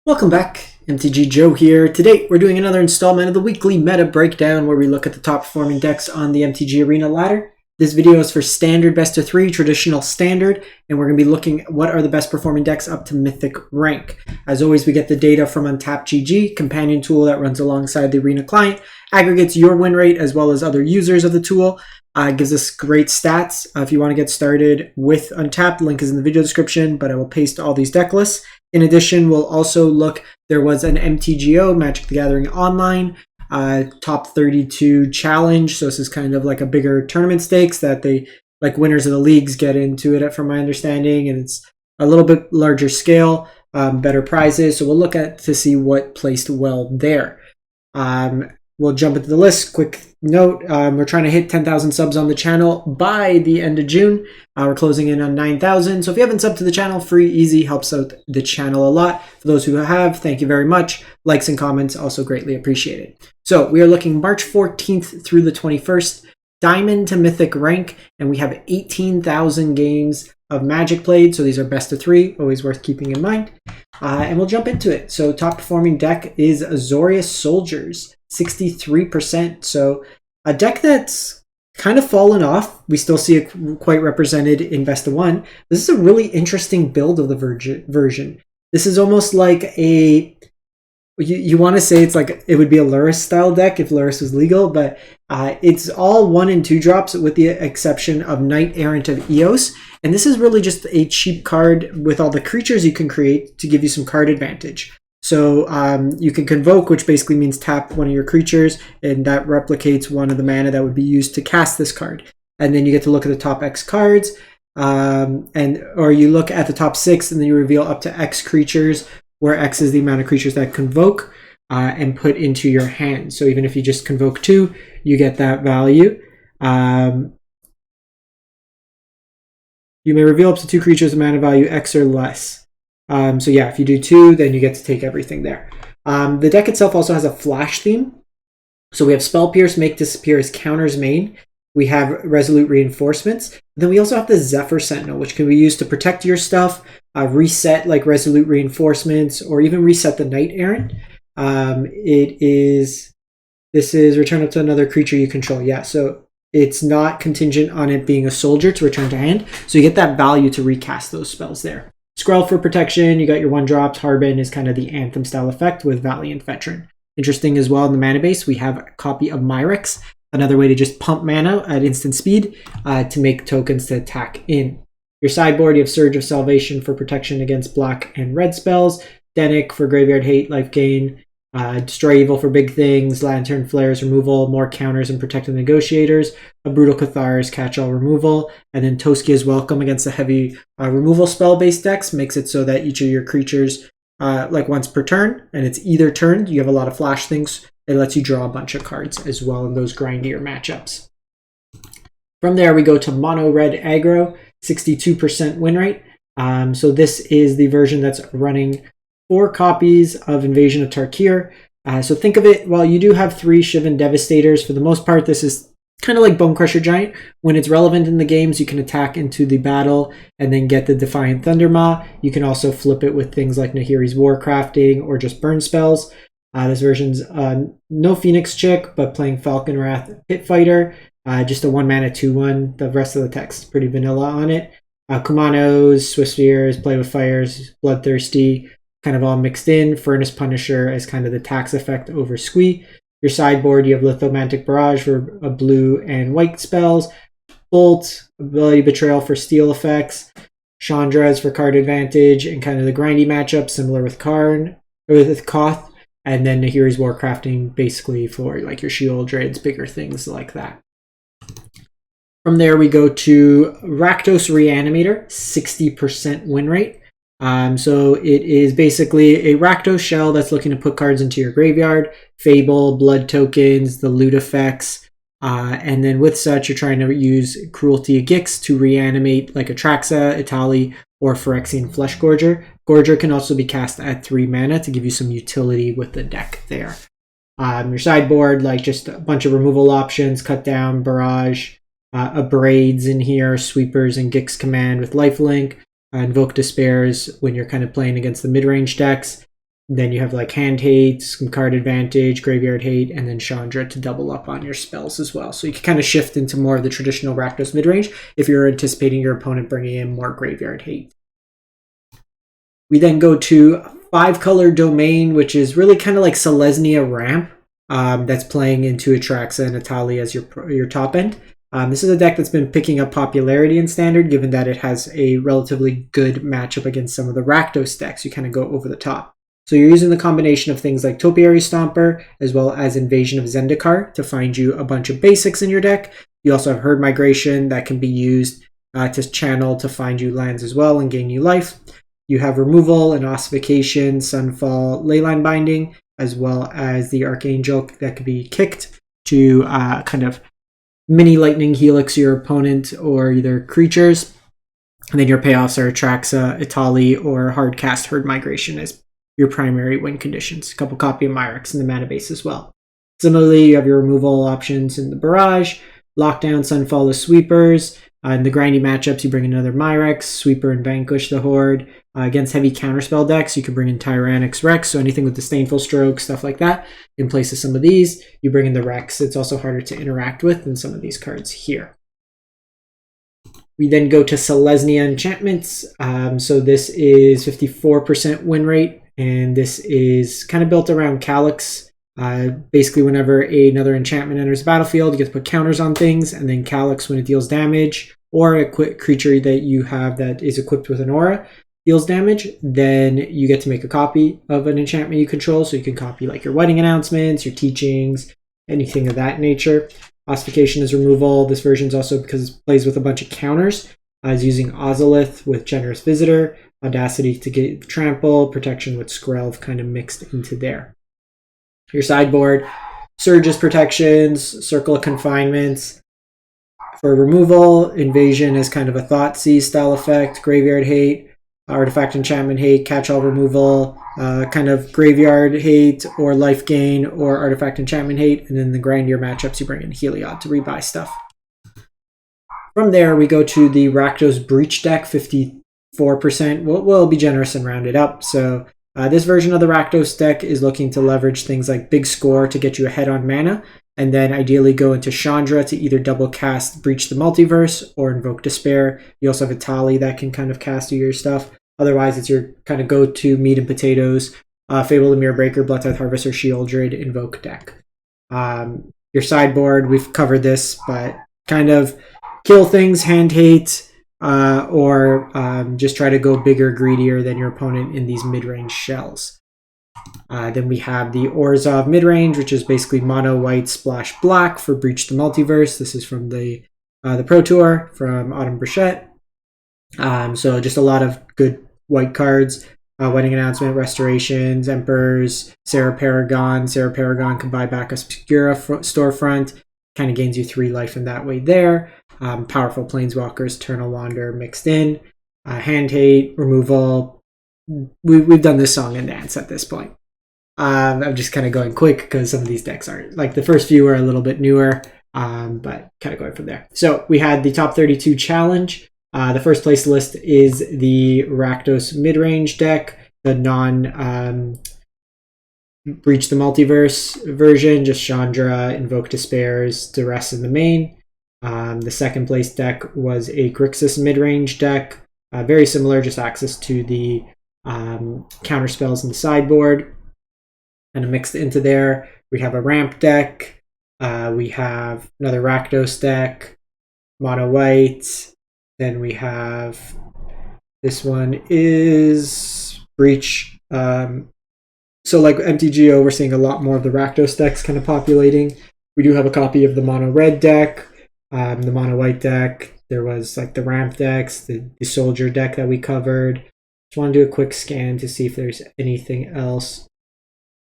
Welcome back, MTG Joe here. Today we're doing another installment of the weekly meta breakdown where we look at the top performing decks on the MTG Arena ladder. This video is for standard best of 3, traditional standard, and we're going to be looking at what are the best performing decks up to mythic rank. As always, we get the data from UntapedGG, companion tool that runs alongside the Arena client, aggregates your win rate as well as other users of the tool. Gives us great stats. If you want to get started with Untapped, link is in the video description, but I will paste all these deck lists. In addition, we'll also look, there was an MTGO, Magic the Gathering Online, top 32 challenge. So this is kind of like a bigger tournament stakes that they, like winners of the leagues get into it from my understanding, and it's a little bit larger scale, better prizes. So we'll look at to see what placed well there. We'll jump into the list. Quick note, we're trying to hit 10,000 subs on the channel by the end of June. We're closing in on 9,000. So if you haven't subbed to the channel, free, easy, helps out the channel a lot. For those who have, thank you very much. Likes and comments also greatly appreciated. So we are looking March 14th through the 21st, Diamond to Mythic rank, and we have 18,000 games of Magic played. So these are best of 3, always worth keeping in mind. And we'll jump into it. So top performing deck is Azorius Soliders, 63%. So a deck that's kind of fallen off. We still see it quite represented in best of 1. This is a really interesting build of the version. This is almost like a, you want to say it's like it would be a Lurrus style deck if Lurrus was legal, but it's all 1 and 2 drops with the exception of Knight Errant of Eos. And this is really just a cheap card with all the creatures you can create to give you some card advantage. So you can convoke, which basically means tap one of your creatures, and that replicates one of the mana that would be used to cast this card. And then you get to look at the top X cards, or you look at the top 6, and then you reveal up to X creatures, where X is the amount of creatures that convoke and put into your hand. So even if you just convoke 2, you get that value. You may reveal up to 2 creatures of mana value X or less. So yeah, if you do 2, then you get to take everything there. The deck itself also has a flash theme. So we have Spell Pierce, Make Disappear as counters main. We have Resolute Reinforcements. And then we also have the Zephyr Sentinel, which can be used to protect your stuff, reset like Resolute Reinforcements, or even reset the Knight Errant. This is return up to another creature you control. Yeah, so it's not contingent on it being a soldier to return to hand. So you get that value to recast those spells there. Scroll for protection, you got your 1-drops. Harbin is kind of the Anthem style effect with Valiant Veteran. Interesting as well in the mana base, we have a copy of Myrix, another way to just pump mana at instant speed to make tokens to attack in. Your sideboard, you have Surge of Salvation for protection against black and red spells, Denick for Graveyard Hate, life gain, Destroy Evil for big things, Lantern Flares removal, more counters and protect the negotiators, a Brutal Cathar's catch-all removal, and then Toskia's Welcome against the heavy removal spell-based decks makes it so that each of your creatures, like once per turn, and it's either turn, you have a lot of flash things, it lets you draw a bunch of cards as well in those grindier matchups. From there we go to Mono Red Aggro, 62% win rate. So this is the version that's running 4 copies of Invasion of Tarkir. So think of it, while you do have 3 Shivan Devastators, for the most part this is kind of like Bone Crusher Giant. When it's relevant in the games, you can attack into the battle and then get the Defiant Thundermaw. You can also flip it with things like Nahiri's Warcrafting or just burn spells. This version's no Phoenix Chick, but playing Falcon Wrath Pit Fighter. Just a 1-mana 2/1. The rest of the text pretty vanilla on it. Kumanos, Swift Spheres, Play with Fires, Bloodthirsty, kind of all mixed in. Furnace Punisher as kind of the tax effect over Squee. Your sideboard, you have Lithomantic Barrage for blue and white spells, Bolt, Ability Betrayal for steel effects, Chandra's for card advantage and kind of the grindy matchup, similar with Karn or with Koth, and then Nahiri's Warcrafting basically for like your Shield Dreads, bigger things like that. From there we go to Rakdos Reanimator, 60% win rate. So it is basically a Rakdos shell that's looking to put cards into your graveyard, Fable, blood tokens, the loot effects, and then with such you're trying to use Cruelty of Gix to reanimate like Atraxa, Itali, or Phyrexian Fleshgorger. Gorger can also be cast at 3 mana to give you some utility with the deck there. Your sideboard, like just a bunch of removal options, cut down, barrage, abrades in here, sweepers and Gix command with lifelink. Invoke Despairs when you're kind of playing against the mid-range decks. Then you have like hand hate, some card advantage, graveyard hate, and then Chandra to double up on your spells as well. So you can kind of shift into more of the traditional Rakdos midrange if you're anticipating your opponent bringing in more graveyard hate. We then go to 5-color domain, which is really kind of like Selesnya ramp. That's playing into Atraxa and Atali as your top end. This is a deck that's been picking up popularity in Standard, given that it has a relatively good matchup against some of the Rakdos decks. You kind of go over the top. So you're using the combination of things like Topiary Stomper, as well as Invasion of Zendikar to find you a bunch of basics in your deck. You also have Herd Migration that can be used to channel to find you lands as well and gain you life. You have Removal and Ossification, Sunfall, Leyline Binding, as well as the Archangel that could be kicked to kind of mini Lightning Helix your opponent or either creatures. And then your payoffs are Atraxa, Itali, or Hardcast Herd Migration as your primary win conditions. A couple copy of Myrex in the mana base as well. Similarly, you have your removal options in the Barrage, Lockdown, Sunfall as sweepers. In the grindy matchups, you bring in another Myrex, Sweeper, and Vanquish the Horde. Against heavy counterspell decks, you can bring in Tyrannix Rex, so anything with Disdainful Stroke, stuff like that. In place of some of these, you bring in the Rex. It's also harder to interact with than some of these cards here. We then go to Selesnya Enchantments. So this is 54% win rate, and this is kind of built around Calyx. Basically, whenever another enchantment enters the battlefield, you get to put counters on things, and then Calyx, when it deals damage, or a creature that you have that is equipped with an aura deals damage, then you get to make a copy of an enchantment you control. So you can copy like your wedding announcements, your teachings, anything of that nature. Ossification is removal. This version is also, because it plays with a bunch of counters, is using Ozolith with Generous Visitor, Audacity to get Trample, Protection with Skrelv kind of mixed into there. Your sideboard, Surge's protections, Circle of Confinements. For removal, Invasion is kind of a Thoughtseize style effect, Graveyard Hate, Artifact Enchantment Hate, Catch-all removal, kind of Graveyard Hate or Life Gain or Artifact Enchantment Hate, and then the grindier matchups you bring in Heliod to rebuy stuff. From there, we go to the Rakdos Breach deck, 54%. We'll be generous and round it up. So this version of the Rakdos deck is looking to leverage things like Big Score to get you ahead on mana, and then ideally go into Chandra to either double cast Breach the Multiverse or Invoke Despair. You also have Itali that can kind of cast you your stuff. Otherwise, it's your kind of go-to meat and potatoes, Fable the Mirror Breaker, Bloodtithe Harvester, Shieldred, Invoke deck. Your sideboard, we've covered this, but kind of kill things, hand hate, or just try to go bigger, greedier than your opponent in these mid-range shells. Then we have the Orzhov Midrange, which is basically mono white splash black for Breach the Multiverse. This is from the Pro Tour from Autumn Brichette. So just a lot of good white cards. Wedding Announcement, Restorations, Emperors, Sarah Paragon. Sarah Paragon can buy back Obscura storefront. Kind of gains you 3 life in that way there. Powerful Planeswalkers, Eternal Wander mixed in. Hand hate, removal. We've done this song and dance at this point. I'm just kind of going quick because some of these decks aren't, like the first few are a little bit newer, but kind of going from there. So we had the top 32 challenge. The first place list is the Rakdos Midrange deck, the non Breach the Multiverse version, just Chandra, Invoke Despairs, Duress in the main. The second place deck was a Grixis Midrange deck, very similar, just access to the counter spells in the sideboard. Kind of mixed into there. We have a ramp deck. We have another Rakdos deck, mono white. Then we have, this one is Breach. So like MTGO, we're seeing a lot more of the Rakdos decks kind of populating. We do have a copy of the mono red deck, the mono white deck. There was like the ramp decks, the soldier deck that we covered. Just want to do a quick scan to see if there's anything else.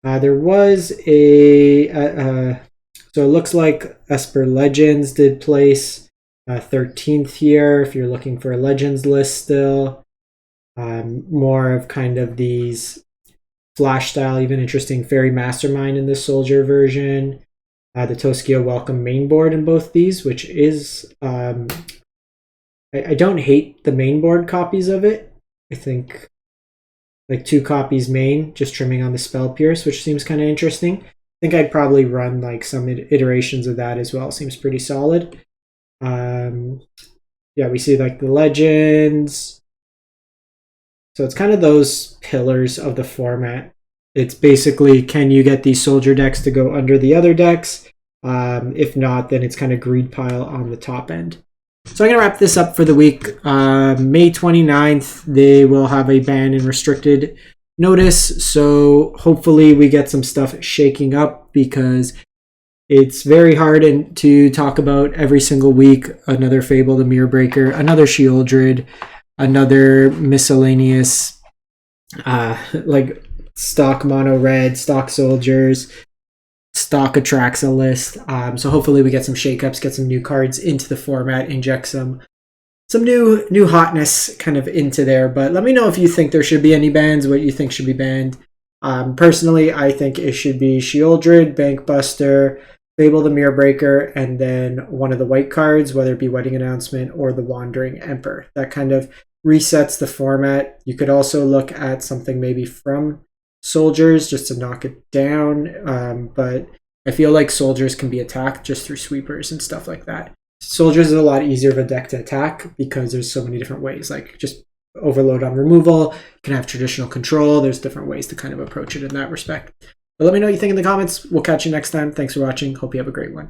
There was so it looks like Esper Legends did place 13th here if you're looking for a Legends list still. More of kind of these Flash style, even interesting Fairy Mastermind in the Soldier version. The Toskio Welcome main board in both these, which is, I don't hate the main board copies of it. I think like 2 copies main, just trimming on the Spell Pierce, which seems kind of interesting. I think I'd probably run like some iterations of that as well. Seems pretty solid. Yeah, we see like the legends. So it's kind of those pillars of the format. It's basically, can you get these soldier decks to go under the other decks? If not, then it's kind of greed pile on the top end. So I'm going to wrap this up for the week. May 29th, they will have a ban and restricted notice. So hopefully we get some stuff shaking up, because it's very hard to talk about every single week. Another Fable the Mirror Breaker, another Sheoldred, another miscellaneous like stock mono red, stock soldiers, stock Atraxa list. So hopefully we get some shakeups, get some new cards into the format, inject some new hotness kind of into there. But let me know if you think there should be any bans, what you think should be banned. Personally, I think it should be Sheoldred, Bankbuster, Fable the Mirror Breaker, and then one of the white cards, whether it be Wedding Announcement or the Wandering Emperor. That kind of resets the format. You could also look at something maybe from Soldiers just to knock it down, but I feel like Soldiers can be attacked just through sweepers and stuff like that. Soldiers is a lot easier of a deck to attack because there's so many different ways, like just overload on removal, you can have traditional control, there's different ways to kind of approach it in that respect. But let me know what you think in the comments. We'll catch you next time. Thanks for watching. Hope you have a great one.